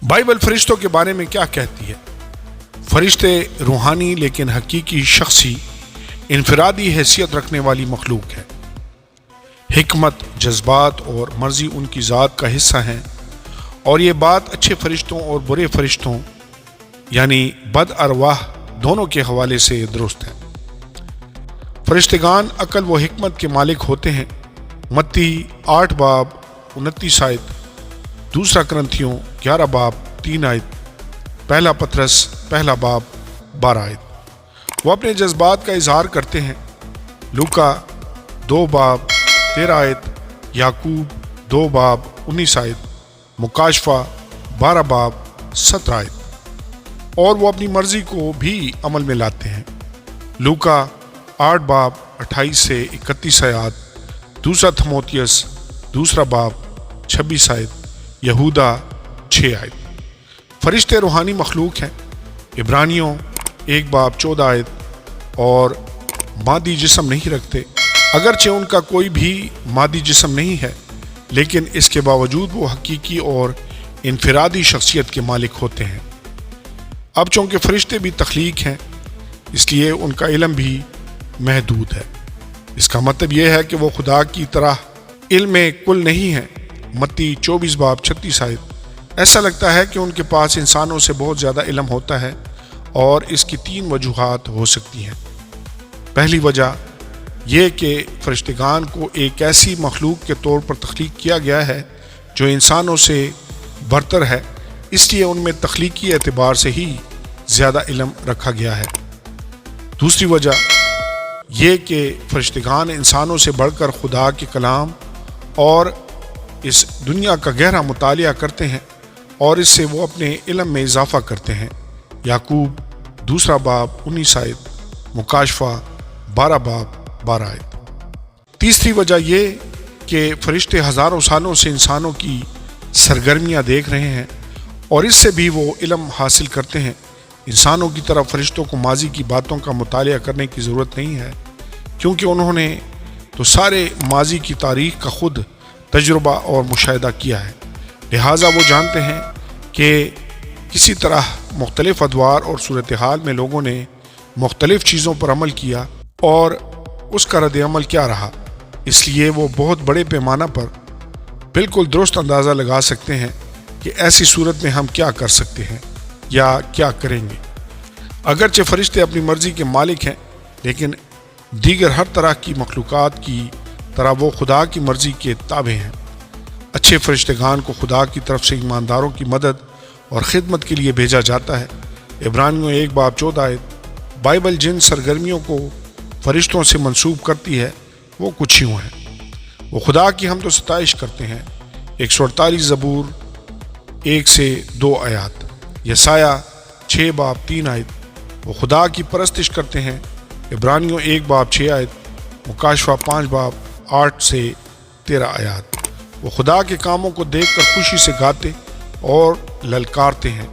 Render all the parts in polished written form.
Bible فرشتوں کے بارے میں کیا کہتی ہے؟ فرشتے روحانی لیکن حقیقی شخصی انفرادی حیثیت رکھنے والی مخلوق ہے۔ حکمت، جذبات اور مرضی ان کی ذات کا حصہ ہیں، اور یہ بات اچھے فرشتوں اور برے فرشتوں یعنی بد ارواح دونوں کے حوالے سے درست ہے۔ فرشتگان عقل و حکمت کے مالک ہوتے ہیں۔ متی 8 باب 29 آیت، دوسرا کرنتھیوں 11 باب 3 آیت، پہلا پطرس پہلا باب 12 آیت۔ وہ اپنے جذبات کا اظہار کرتے ہیں۔ لوکا 2 باب 13 آیت، یعقوب 2 باب 19 آیت، مکاشفہ 12 باب 17 آیت، اور وہ اپنی مرضی کو بھی عمل میں لاتے ہیں۔ لوکا 8 باب 28 سے 31 آیات، دوسرا تھموتیس 2 باب 26 آیت، یہودا 6 آیت۔ فرشتے روحانی مخلوق ہیں۔ عبرانیوں 1 باب 14 آیت، اور مادی جسم نہیں رکھتے۔ اگرچہ ان کا کوئی بھی مادی جسم نہیں ہے، لیکن اس کے باوجود وہ حقیقی اور انفرادی شخصیت کے مالک ہوتے ہیں۔ اب چونکہ فرشتے بھی تخلیق ہیں، اس لیے ان کا علم بھی محدود ہے۔ اس کا مطلب یہ ہے کہ وہ خدا کی طرح علم کل نہیں ہے۔ متی 24 باب 36 آیت۔ ایسا لگتا ہے کہ ان کے پاس انسانوں سے بہت زیادہ علم ہوتا ہے، اور اس کی 3 وجوہات ہو سکتی ہیں۔ پہلی وجہ یہ کہ فرشتگان کو ایک ایسی مخلوق کے طور پر تخلیق کیا گیا ہے جو انسانوں سے برتر ہے، اس لیے ان میں تخلیقی اعتبار سے ہی زیادہ علم رکھا گیا ہے۔ دوسری وجہ یہ کہ فرشتگان انسانوں سے بڑھ کر خدا کے کلام اور اس دنیا کا گہرا مطالعہ کرتے ہیں، اور اس سے وہ اپنے علم میں اضافہ کرتے ہیں۔ یعقوب 2 باب 19 آیت، مکاشفہ 12 باب 12 آیت۔ تیسری وجہ یہ کہ فرشتے ہزاروں سالوں سے انسانوں کی سرگرمیاں دیکھ رہے ہیں، اور اس سے بھی وہ علم حاصل کرتے ہیں۔ انسانوں کی طرف فرشتوں کو ماضی کی باتوں کا مطالعہ کرنے کی ضرورت نہیں ہے، کیونکہ انہوں نے تو سارے ماضی کی تاریخ کا خود تجربہ اور مشاہدہ کیا ہے۔ لہٰذا وہ جانتے ہیں کہ کسی طرح مختلف ادوار اور صورتحال میں لوگوں نے مختلف چیزوں پر عمل کیا اور اس کا رد عمل کیا رہا۔ اس لیے وہ بہت بڑے پیمانہ پر بالکل درست اندازہ لگا سکتے ہیں کہ ایسی صورت میں ہم کیا کر سکتے ہیں یا کیا کریں گے۔ اگرچہ فرشتے اپنی مرضی کے مالک ہیں، لیکن دیگر ہر طرح کی مخلوقات کی طرح وہ خدا کی مرضی کے تابع ہیں۔ اچھے فرشتگان کو خدا کی طرف سے ایمانداروں کی مدد اور خدمت کے لیے بھیجا جاتا ہے۔ عبرانیوں 1 باب 14 آیت۔ بائبل جن سرگرمیوں کو فرشتوں سے منسوب کرتی ہے وہ کچھ یوں ہیں۔ وہ خدا کی حمد و ستائش کرتے ہیں۔ 148 زبور 1 سے 2 آیات۔ یسایہ 6 باب 3 آیت۔ وہ خدا کی پرستش کرتے ہیں۔ عبرانیوں 1 باب 6 آیت، مکاشفہ 5 باب 8 سے 13 آیات۔ وہ خدا کے کاموں کو دیکھ کر خوشی سے گاتے اور للکارتے ہیں۔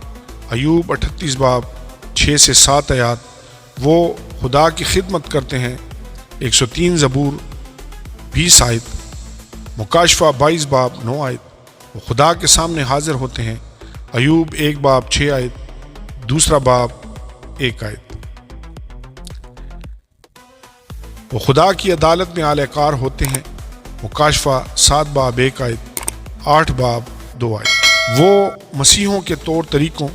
ایوب 38 باب 6 سے 7 آیات۔ وہ خدا کی خدمت کرتے ہیں۔ 103 زبور 20 آیت، مکاشفہ 22 باب 9 آیت۔ وہ خدا کے سامنے حاضر ہوتے ہیں۔ ایوب 1 باب 6 آیت، 2 باب 1 آیت۔ وہ خدا کی عدالت میں اعلی کار ہوتے ہیں۔ مکاشفہ 7 باب 1 آیت، 8 باب 2 آیت۔ وہ مسیحوں کے طور طریقوں،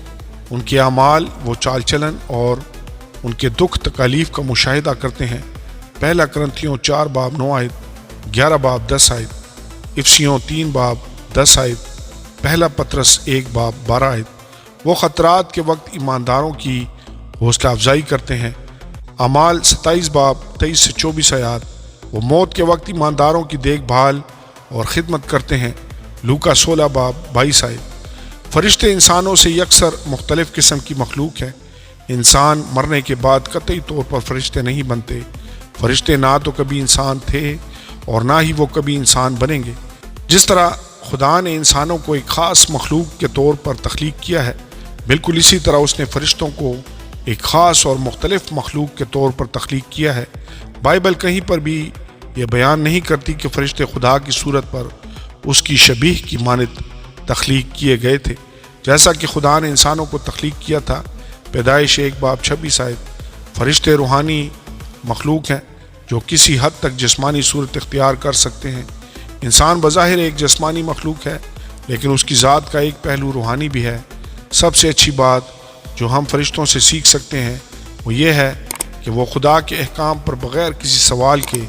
ان کے اعمال، وہ چال چلن اور ان کے دکھ تکالیف کا مشاہدہ کرتے ہیں۔ پہلا کرنتھیوں 4 باب 9 آیت، 11 باب 10 آیت، افسیوں 3 باب 10 آیت، پہلا پطرس 1 باب 12 آیت۔ وہ خطرات کے وقت ایمانداروں کی حوصلہ افزائی کرتے ہیں۔ اعمال 27 باب 23 سے 24 آیات۔ وہ موت کے وقت ایمانداروں کی دیکھ بھال اور خدمت کرتے ہیں۔ لوکا 16 باب 22 آیت۔ فرشتے انسانوں سے یکسر مختلف قسم کی مخلوق ہے۔ انسان مرنے کے بعد قطعی طور پر فرشتے نہیں بنتے۔ فرشتے نہ تو کبھی انسان تھے اور نہ ہی وہ کبھی انسان بنیں گے۔ جس طرح خدا نے انسانوں کو ایک خاص مخلوق کے طور پر تخلیق کیا ہے، بالکل اسی طرح اس نے فرشتوں کو ایک خاص اور مختلف مخلوق کے طور پر تخلیق کیا ہے۔ بائبل کہیں پر بھی یہ بیان نہیں کرتی کہ فرشتے خدا کی صورت پر اس کی شبیہ کی مانند تخلیق کیے گئے تھے، جیسا کہ خدا نے انسانوں کو تخلیق کیا تھا۔ پیدائش 1:26 فرشتے روحانی مخلوق ہیں جو کسی حد تک جسمانی صورت اختیار کر سکتے ہیں۔ انسان بظاہر ایک جسمانی مخلوق ہے لیکن اس کی ذات کا ایک پہلو روحانی بھی ہے۔ سب سے اچھی بات جو ہم فرشتوں سے سیکھ سکتے ہیں وہ یہ ہے کہ وہ خدا کے احکام پر بغیر کسی سوال کے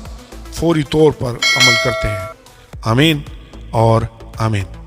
فوری طور پر عمل کرتے ہیں۔ آمین اور آمین۔